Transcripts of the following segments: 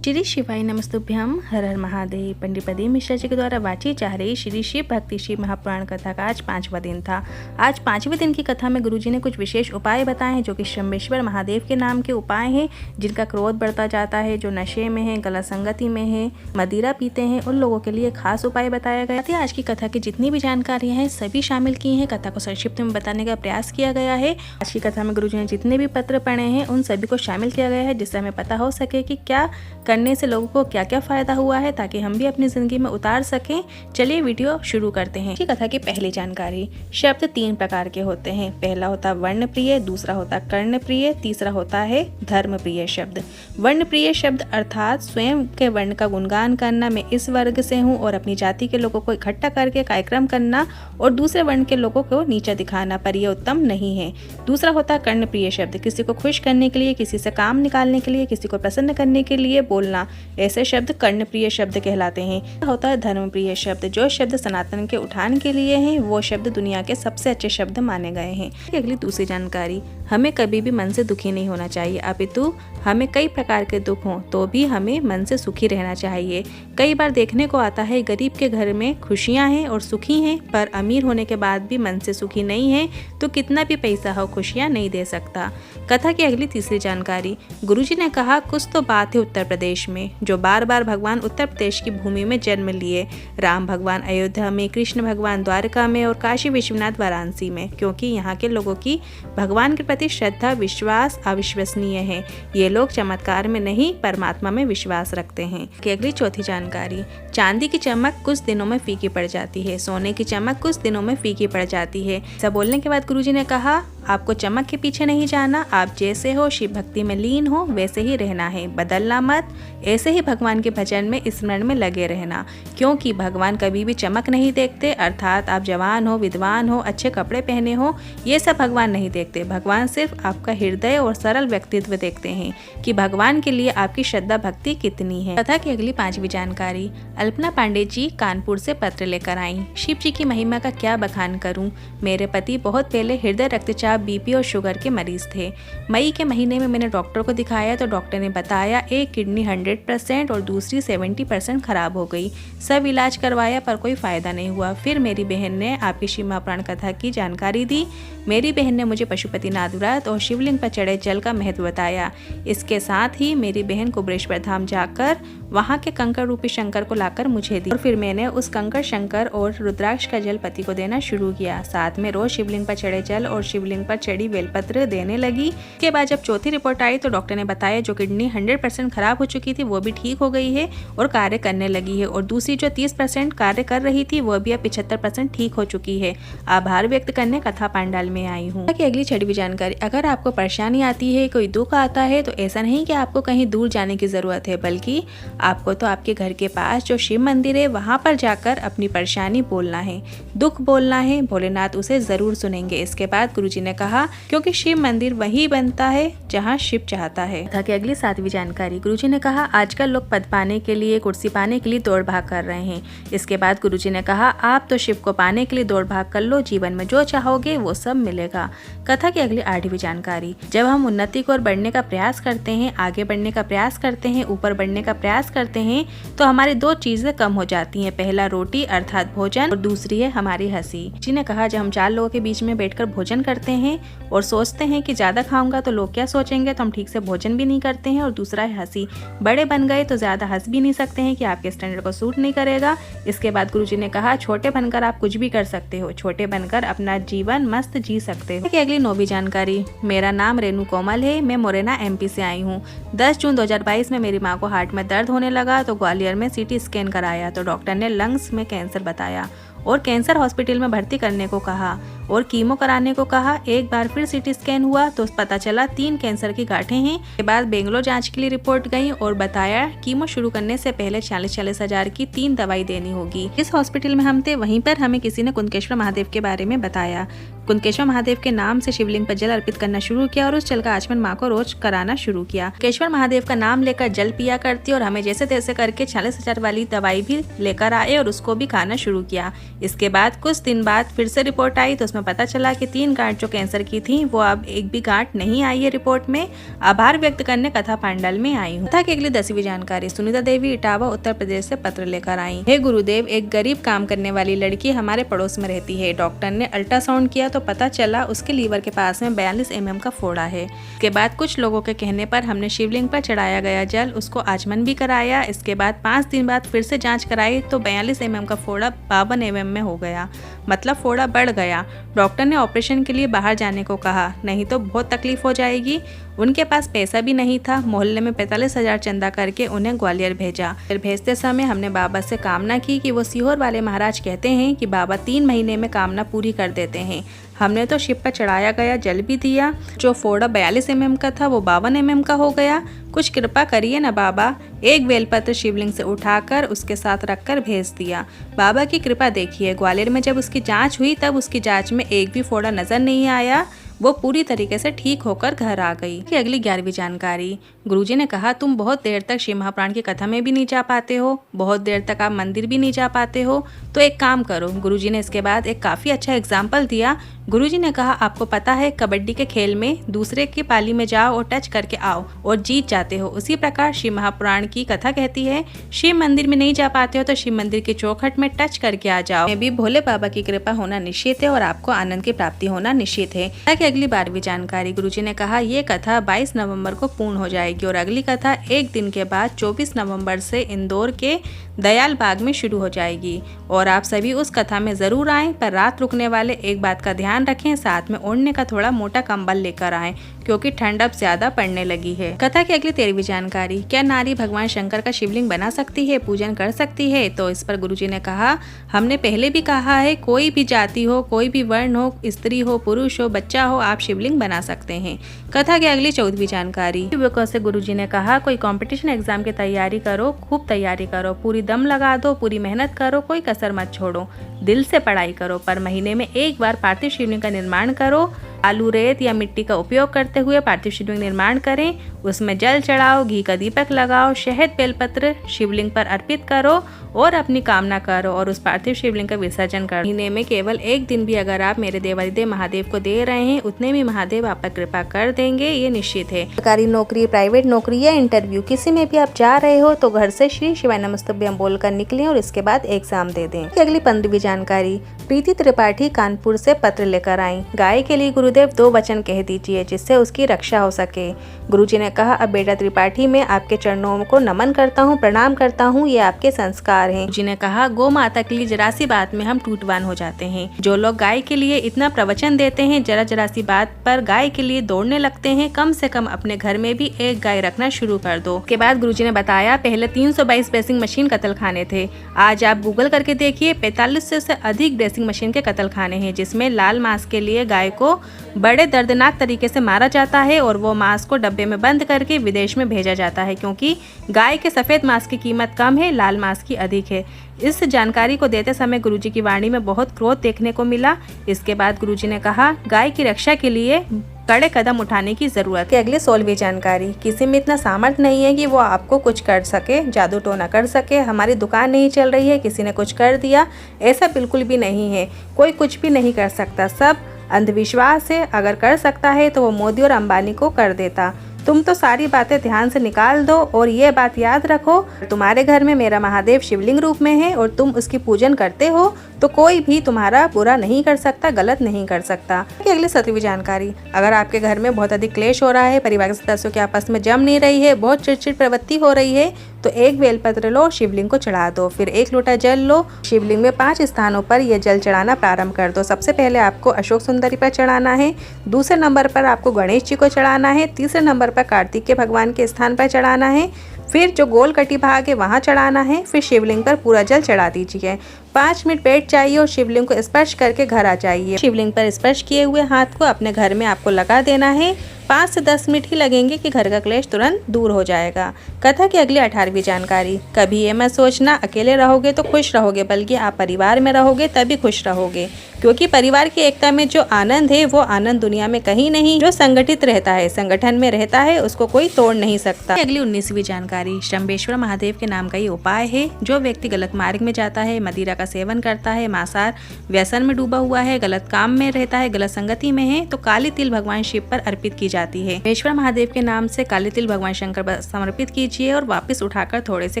श्री शिवाय नमस्तुभ्यम। हर हर महादेव। पंडित प्रदीप मिश्रा जी के द्वारा वाची जा रही श्री शिव भक्ति शिव महापुराण कथा का आज 5वां दिन था। आज 5वें दिन की कथा में गुरुजी ने कुछ विशेष उपाय बताए हैं जो कि शंभेश्वर महादेव के नाम के उपाय हैं। जिनका क्रोध बढ़ता जाता है, जो नशे में है, गलत संगति में है, मदिरा पीते हैं, उन लोगों के लिए खास उपाय बताया गया था। आज की कथा की जितनी भी जानकारियाँ हैं सभी शामिल की हैं। कथा को संक्षिप्त में बताने का प्रयास किया गया है। आज की कथा में गुरुजी ने जितने भी पत्र पढ़े हैं उन सभी को शामिल किया गया है, जिससे हमें पता हो सके कि क्या करने से लोगों को क्या क्या फायदा हुआ है, ताकि हम भी अपनी जिंदगी में उतार सकें। चलिए वीडियो शुरू करते हैं। कथा की पहली जानकारी। शब्द 3 प्रकार के होते हैं। पहला होता है वर्ण प्रिय, दूसरा होता है कर्ण प्रिय, तीसरा होता है धर्म प्रिय शब्द। वर्ण प्रिय शब्द अर्थात स्वयं के वर्ण का गुणगान करना, मैं इस वर्ग से हूँ, और अपनी जाति के लोगों को इकट्ठा करके कार्यक्रम करना और दूसरे वर्ण के लोगों को नीचा दिखाना, पर यह उत्तम नहीं है। दूसरा होता है कर्ण प्रिय शब्द, किसी को खुश करने के लिए, किसी से काम निकालने के लिए, किसी को प्रसन्न करने के लिए बोलना, ऐसे शब्द कर्ण प्रिय शब्द कहलाते हैं। होता है धर्म प्रिय शब्द, जो शब्द सनातन के उठान के लिए हैं, वो शब्द दुनिया के सबसे अच्छे शब्द माने गए हैं। अगली दूसरी जानकारी। हमें कभी भी मन से दुखी नहीं होना चाहिए, अपितु हमें कई प्रकार के दुख हों तो भी हमें मन से सुखी रहना चाहिए। कई बार देखने को आता है गरीब के घर में खुशियां हैं और सुखी हैं, पर अमीर होने के बाद भी मन से सुखी नहीं है, तो कितना भी पैसा हो खुशियां नहीं दे सकता। कथा की अगली तीसरी जानकारी। गुरुजी ने कहा, कुछ तो बात है उत्तर प्रदेश में, जो बार बार भगवान उत्तर प्रदेश की भूमि में जन्म लिए। राम भगवान अयोध्या में, कृष्ण भगवान द्वारका में और काशी विश्वनाथ वाराणसी में, क्योंकि यहाँ के लोगों की भगवान के प्रति श्रद्धा विश्वास अविश्वसनीय है। ये लोग चमत्कार में नहीं परमात्मा में विश्वास रखते हैं। कि अगली चौथी जानकारी। चांदी की चमक कुछ दिनों में फीकी पड़ जाती है, सोने की चमक कुछ दिनों में फीकी पड़ जाती है। ऐसा बोलने के बाद गुरुजी ने कहा, आपको चमक के पीछे नहीं जाना, आप जैसे हो शिव भक्ति में लीन हो वैसे ही रहना है, बदलना मत। ऐसे ही भगवान के भजन में स्मरण में लगे रहना, क्योंकि भगवान कभी भी चमक नहीं देखते। अर्थात आप जवान हो, विद्वान हो, अच्छे कपड़े पहने हो, ये सब भगवान नहीं देखते। भगवान सिर्फ आपका हृदय और सरल व्यक्तित्व देखते हैं कि भगवान के लिए आपकी श्रद्धा भक्ति कितनी है। कथा की अगली 5वीं जानकारी। अल्पना पांडे जी कानपुर से पत्र लेकर आई। शिव जी की महिमा का क्या बखान करूं। मेरे पति बहुत पहले हृदय रक्तचाप, बीपी और शुगर के मरीज थे। मई के महीने में मैंने डॉक्टर को दिखाया तो डॉक्टर ने बताया एक किडनी 100% और दूसरी 70% खराब हो गई। सब इलाज करवाया पर कोई फायदा नहीं हुआ। फिर मेरी बहन ने आपकी शिव महापुराण कथा की जानकारी दी। मेरी बहन ने मुझे पशुपतिनाथ व्रत और शिवलिंग पर चढ़े जल का महत्व बताया। इसके साथ ही मेरी बहन कुबेरेश्वर धाम जाकर वहाँ के कंकड़ रूपी शंकर को लाकर मुझे दी, और फिर मैंने उस कंकड़ शंकर और रुद्राक्ष का जल पति को देना शुरू किया। साथ में रोज शिवलिंग पर चढ़े जल और शिवलिंग पर चढ़ी बेलपत्र देने लगी। इसके बाद जब चौथी रिपोर्ट आई तो डॉक्टर ने बताया जो किडनी 100% खराब हो चुकी थी वो भी ठीक हो गई है और कार्य करने लगी है, और दूसरी जो 30% कार्य कर रही थी वो भी अब 75% ठीक हो चुकी है। आभार व्यक्त करने कथा पांडाल में आई हूँ। अगली 6वीं जानकारी। अगर आपको परेशानी आती है, कोई दुख आता है, तो ऐसा नहीं कि आपको कहीं दूर जाने की जरूरत है, बल्कि आपको तो आपके घर के पास जो शिव मंदिर है वहां पर जाकर अपनी परेशानी बोलना है, दुख बोलना है, भोलेनाथ उसे जरूर सुनेंगे। इसके बाद गुरुजी ने कहा, क्योंकि शिव मंदिर वही बनता है जहां शिव चाहता है। कथा की अगली 7वीं जानकारी। गुरुजी ने कहा, आजकल लोग पद पाने के लिए, कुर्सी पाने के लिए दौड़ भाग कर रहे हैं। इसके बाद गुरुजी ने कहा, आप तो शिव को पाने के लिए दौड़ भाग कर लो, जीवन में जो चाहोगे वो सब मिलेगा। कथा की अगली 8वीं जानकारी। जब हम उन्नति की ओर बढ़ने का प्रयास करते हैं, आगे बढ़ने का प्रयास करते हैं, ऊपर बढ़ने का प्रयास करते हैं, तो हमारी 2 चीजें कम हो जाती हैं। पहला रोटी अर्थात भोजन, और दूसरी है हमारी हंसी। जी ने कहा, जब हम 4 लोगों के बीच में बैठकर भोजन करते हैं और सोचते हैं कि ज्यादा खाऊंगा तो लोग क्या सोचेंगे, तो हम ठीक से भोजन भी नहीं करते हैं। और दूसरा है हंसी। बड़े बन गए तो ज्यादा हंस भी नहीं सकते हैं कि आपके स्टैंडर्ड को सूट नहीं करेगा। इसके बाद गुरुजी ने कहा, छोटे बनकर आप कुछ भी कर सकते हो, छोटे बनकर अपना जीवन मस्त जी सकते हो। अगली 9वीं जानकारी। मेरा नाम रेणु कोमल है, मैं मोरेना MP से आई हूँ। 10 जून 2022 में मेरी माँ को हार्ट में दर्द होने लगा तो ग्वालियर में CT स्कैन कराया तो डॉक्टर ने लंग्स में कैंसर बताया और कैंसर हॉस्पिटल में भर्ती करने को कहा और कीमो कराने को कहा। एक बार फिर CT स्कैन हुआ तो पता चला 3 कैंसर की गांठें हैं। के बाद बेंगलोर जांच के लिए रिपोर्ट गई और बताया कीमो शुरू करने से पहले 40-40 हजार की 3 दवाई देनी होगी। इस हॉस्पिटल में हम थे, वहीं पर हमें किसी ने कुंदकेश्वर महादेव के बारे में बताया। कुंदकेश्वर महादेव के नाम से शिवलिंग पर जल अर्पित करना शुरू किया और उस जल का आचमन माँ को रोज कराना शुरू किया। कुंदकेश्वर महादेव का नाम लेकर जल पिया करती और हमें जैसे तैसे करके 40,000 वाली दवाई भी लेकर आए और उसको भी खाना शुरू किया। इसके बाद कुछ दिन बाद फिर से रिपोर्ट आई तो उसमें जिसमें पता चला कि 3 गांठ जो कैंसर की थी वो अब एक भी गांठ नहीं आई है रिपोर्ट में। आभार व्यक्त करने कथा पांडल में आई हूँ। कथा की अगली 10वीं जानकारी। सुनीता देवी इटावा उत्तर प्रदेश से पत्र लेकर आई। हे गुरुदेव, एक गरीब काम करने वाली लड़की हमारे पड़ोस में रहती है। डॉक्टर ने अल्ट्रासाउंड किया तो पता चला उसके लीवर के पास में 42 mm का फोड़ा है। इसके बाद कुछ लोगों के कहने पर हमने शिवलिंग पर चढ़ाया गया जल उसको आचमन भी कराया। इसके बाद 5 दिन बाद फिर से जांच कराई तो 42 mm का फोड़ा 52 mm में हो गया, मतलब फोड़ा बढ़ गया। डॉक्टर ने ऑपरेशन के लिए बाहर जाने को कहा, नहीं तो बहुत तकलीफ हो जाएगी। उनके पास पैसा भी नहीं था। मोहल्ले में 45,000 चंदा करके उन्हें ग्वालियर भेजा। फिर भेजते समय हमने बाबा से कामना की कि वो सीहोर वाले महाराज कहते हैं कि बाबा 3 महीने में कामना पूरी कर देते हैं। हमने तो शिव पर चढ़ाया गया जल भी दिया। जो फोड़ा 42 mm का था वो 52 mm का हो गया। कुछ कृपा करिए ना बाबा। एक बेलपत्र शिवलिंग से उठाकर उसके साथ रखकर भेज दिया। बाबा की कृपा देखिए। ग्वालियर में जब उसकी जांच हुई तब उसकी जांच में एक भी फोड़ा नजर नहीं आया। वो पूरी तरीके से ठीक होकर घर आ गई। कि अगली 11वीं जानकारी। गुरुजी ने कहा, तुम बहुत देर तक शिव महापुराण की कथा में भी नहीं जा पाते हो, बहुत देर तक आप मंदिर भी नहीं जा पाते हो, तो एक काम करो। गुरुजी ने इसके बाद एक काफ़ी अच्छा एग्जाम्पल दिया। गुरुजी ने कहा, आपको पता है कबड्डी के खेल में दूसरे की पाली में जाओ और टच करके आओ और जीत जाते हो। उसी प्रकार शिव महापुराण की कथा कहती है, शिव मंदिर में नहीं जा पाते हो तो शिव मंदिर की चौखट में टच करके आ जाओ। में भी भोले बाबा की कृपा होना निश्चित है और आपको आनंद की प्राप्ति होना निश्चित है। अगली 12वीं जानकारी। गुरुजी ने कहा, ये कथा 22 नवंबर को पूर्ण हो जाएगी और अगली कथा एक दिन के बाद 24 नवंबर से इंदौर के दयाल बाग में शुरू हो जाएगी और आप सभी उस कथा में जरूर आएं। पर रात रुकने वाले एक बात का ध्यान रखें, साथ में ओढ़ने का थोड़ा मोटा कंबल लेकर आएं क्योंकि ठंड अब ज्यादा पड़ने लगी है। कथा की अगली 13वीं जानकारी। क्या नारी भगवान शंकर का शिवलिंग बना सकती है, पूजन कर सकती है? तो इस पर गुरुजी ने कहा, हमने पहले भी कहा है, कोई भी जाति हो, कोई भी वर्ण हो, स्त्री हो, पुरुष हो, बच्चा हो, आप शिवलिंग बना सकते हैं। कथा की अगली 14वीं जानकारी। युवकों से गुरुजी ने कहा, कोई कंपटीशन एग्जाम की तैयारी करो, खूब तैयारी करो, पूरी दम लगा दो, पूरी मेहनत करो, कोई कसर मत छोड़ो, दिल से पढ़ाई करो, पर महीने में एक बार पार्थिव शिवलिंग का निर्माण करो। आलू, रेत या मिट्टी का उपयोग करते हुए पार्थिव शिवलिंग निर्माण करें, उसमें जल चढ़ाओ, घी का दीपक लगाओ, शहद बेलपत्र शिवलिंग पर अर्पित करो और अपनी कामना करो और उस पार्थिव शिवलिंग का विसर्जन करो। महीने में केवल एक दिन भी अगर आप मेरे देवादिदेव महादेव को दे रहे हैं, उतने भी महादेव आप पर कृपा कर देंगे, ये निश्चित है। सरकारी नौकरी, प्राइवेट नौकरी या इंटरव्यू किसी में भी आप जा रहे हो तो घर से श्री शिवाय नमस्तुभ्यम बोलकर निकलें और इसके बाद एग्जाम दे दें। अगली 15वीं जानकारी। प्रीति त्रिपाठी कानपुर से पत्र लेकर आई। गाय के लिए गुरुदेव 2 वचन कह दीजिए जिससे उसकी रक्षा हो सके। गुरुजी ने कहा, अब बेटा त्रिपाठी मैं आपके चरणों को नमन करता हूँ, प्रणाम करता हूँ, ये आपके संस्कार हैं। गुरुजी ने कहा, गौ माता के लिए जरा सी बात में हम टूटवान हो जाते हैं। जो लोग गाय के लिए इतना प्रवचन देते हैं, जरा सी बात पर गाय के लिए दौड़ने लगते हैं। कम से कम अपने घर में भी एक गाय रखना शुरू कर दो। के बाद गुरुजी ने बताया, पहले 322 ड्रेसिंग मशीन कत्लखाने थे, आज आप गूगल करके देखिए 45 से अधिक ड्रेसिंग मशीन के कत्लखाने हैं, जिसमें लाल मांस के लिए गाय को बड़े दर्दनाक तरीके से मारा जाता है और वो मांस को डब्बे में बंद करके विदेश में भेजा जाता है, क्योंकि गाय के सफेद मांस की कीमत कम है, लाल मांस की अधिक है। इस जानकारी को देते समय गुरुजी की वाणी में बहुत क्रोध देखने को मिला। इसके बाद गुरुजी ने कहा, गाय की रक्षा के लिए कड़े कदम उठाने की जरूरत है। अगली 16वीं जानकारी। किसी में इतना सामर्थ्य नहीं है कि वो आपको कुछ कर सके, जादू टोना कर सके। हमारी दुकान नहीं चल रही है, किसी ने कुछ कर दिया, ऐसा बिल्कुल भी नहीं है। कोई कुछ भी नहीं कर सकता, सब अंधविश्वास है। अगर कर सकता है तो वो मोदी और अंबानी को कर देता। तुम तो सारी बातें ध्यान से निकाल दो और ये बात याद रखो, तुम्हारे घर में मेरा महादेव शिवलिंग रूप में है और तुम उसकी पूजन करते हो तो कोई भी तुम्हारा बुरा नहीं कर सकता, गलत नहीं कर सकता। अगली 17वीं जानकारी। अगर आपके घर में बहुत अधिक क्लेश हो रहा है, परिवार के सदस्यों के आपस में जम नहीं रही है, बहुत चिड़चिड़ प्रवृत्ति हो रही है, तो एक बेलपत्र लो, शिवलिंग को चढ़ा दो। फिर 1 लोटा जल लो, शिवलिंग में 5 स्थानों पर यह जल चढ़ाना प्रारंभ कर दो। सबसे पहले आपको अशोक सुंदरी पर चढ़ाना है, दूसरे नंबर पर आपको गणेश जी को चढ़ाना है, तीसरे नंबर पर कार्तिक के भगवान के स्थान पर चढ़ाना है, फिर जो गोल कटी भाग है वहाँ चढ़ाना है, फिर शिवलिंग पर पूरा जल चढ़ा दीजिए। 5 मिनट बैठ जाइए और शिवलिंग को स्पर्श करके घर आ जाइए। शिवलिंग पर स्पर्श किए हुए हाथ को अपने घर में आपको लगा देना है। 5 से 10 मिनट ही लगेंगे कि घर का क्लेश तुरंत दूर हो जाएगा। कथा की अगली 18वीं जानकारी। कभी ये मत सोचना अकेले रहोगे तो खुश रहोगे, बल्कि आप परिवार में रहोगे तभी खुश रहोगे, क्योंकि परिवार की एकता में जो आनंद है वो आनंद दुनिया में कहीं नहीं। जो संगठित रहता है, संगठन में रहता है, उसको कोई तोड़ नहीं सकता। अगली 19वीं जानकारी। शंबेश्वर महादेव के नाम का ये उपाय है। जो व्यक्ति गलत मार्ग में जाता है, मदिरा का सेवन करता है, मांसाहार व्यसन में डूबा हुआ है, गलत काम में रहता है, गलत संगति में है, तो काली तिल भगवान शिव पर अर्पित की जाती है। शंबेश्वर महादेव के नाम से काली तिल भगवान शंकर पर समर्पित कीजिए और वापस उठाकर थोड़े से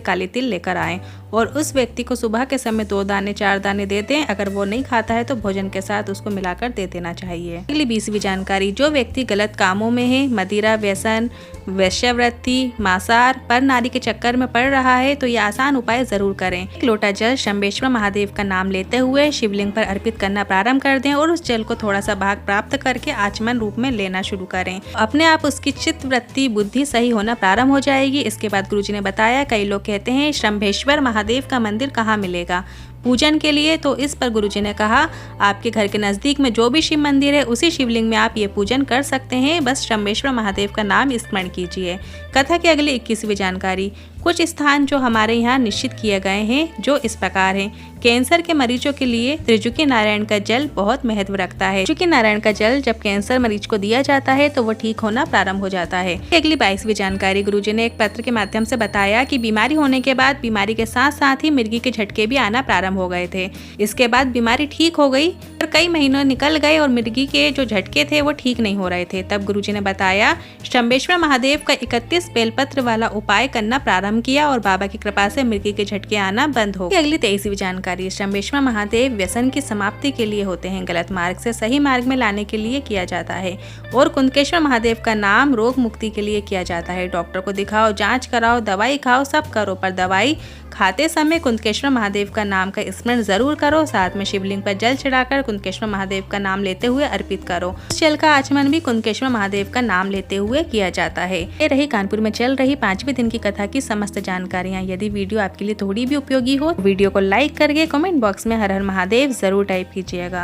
काली तिल लेकर आए और उस व्यक्ति को सुबह के समय 2 दाने 4 दाने दे दें। अगर वो नहीं खाता है तो भोजन के साथ उसको मिलाकर दे देना चाहिए। अगली 20वीं जानकारी। जो व्यक्ति गलत कामों में है, मदिरा व्यसन, वेश्यावृत्ति, मांसाहार, पर नारी के चक्कर में पड़ रहा है, तो ये आसान उपाय जरूर करें। 1 लोटा जल शंबेश्वर महादेव का नाम लेते हुए शिवलिंग पर अर्पित करना प्रारंभ कर दें और उस जल को थोड़ा सा भाग प्राप्त करके आचमन रूप में लेना शुरू करें। अपने आप उसकी चित्त वृत्ति बुद्धि सही होना प्रारंभ हो जाएगी। इसके बाद गुरुजी ने बताया, कई लोग कहते हैं शंबेश्वर महादेव का मंदिर कहाँ मिलेगा पूजन के लिए, तो इस पर गुरुजी ने कहा, आपके घर के नज़दीक में जो भी शिव मंदिर है उसी शिवलिंग में आप ये पूजन कर सकते हैं। बस शंबेश्वर महादेव का नाम स्मरण कीजिए। कथा की अगली 21वीं जानकारी। कुछ स्थान जो हमारे यहाँ निश्चित किए गए हैं जो इस प्रकार हैं। कैंसर के मरीजों के लिए त्रिजुकी नारायण का जल बहुत महत्व रखता है। त्रिजुकी नारायण का जल जब कैंसर मरीज को दिया जाता है तो वो ठीक होना प्रारंभ हो जाता है। अगली 22वीं जानकारी। गुरुजी ने एक पत्र के माध्यम से बताया कि बीमारी होने के बाद बीमारी के साथ साथ ही मिर्गी के झटके भी आना प्रारंभ हो गए थे। इसके बाद बीमारी ठीक हो गई और कई महीनों निकल गए और मिर्गी के जो झटके थे वो ठीक नहीं हो रहे थे। तब गुरुजी ने बताया, शंबेश्वर महादेव का 31 बेलपत्र वाला उपाय करना प्रारंभ किया और बाबा की कृपा से मिर्गी के झटके आना बंद हो गए। अगली 23वीं जानकारी। शंबेश्वर महादेव व्यसन की समाप्ति के लिए होते हैं, गलत मार्ग से सही मार्ग में लाने के लिए किया जाता है। और कुंदकेश्वर महादेव का नाम रोग मुक्ति के लिए किया जाता है। डॉक्टर को दिखाओ, जांच कराओ, दवाई खाओ, सब करो, पर दवाई खाते समय कुंदकेश्वर महादेव का नाम का स्मरण जरूर करो। साथ में शिवलिंग पर जल चढ़ाकर कुंदकेश्वर महादेव का नाम लेते हुए अर्पित करो। इस जल का आचमन भी कुंदकेश्वर महादेव का नाम लेते हुए किया जाता है। ये रही कानपुर में चल रही 5वें दिन की कथा की समस्त जानकारियाँ। यदि वीडियो आपके लिए थोड़ी भी उपयोगी हो, वीडियो को लाइक करके कमेंट बॉक्स में हर हर महादेव जरूर टाइप कीजिएगा।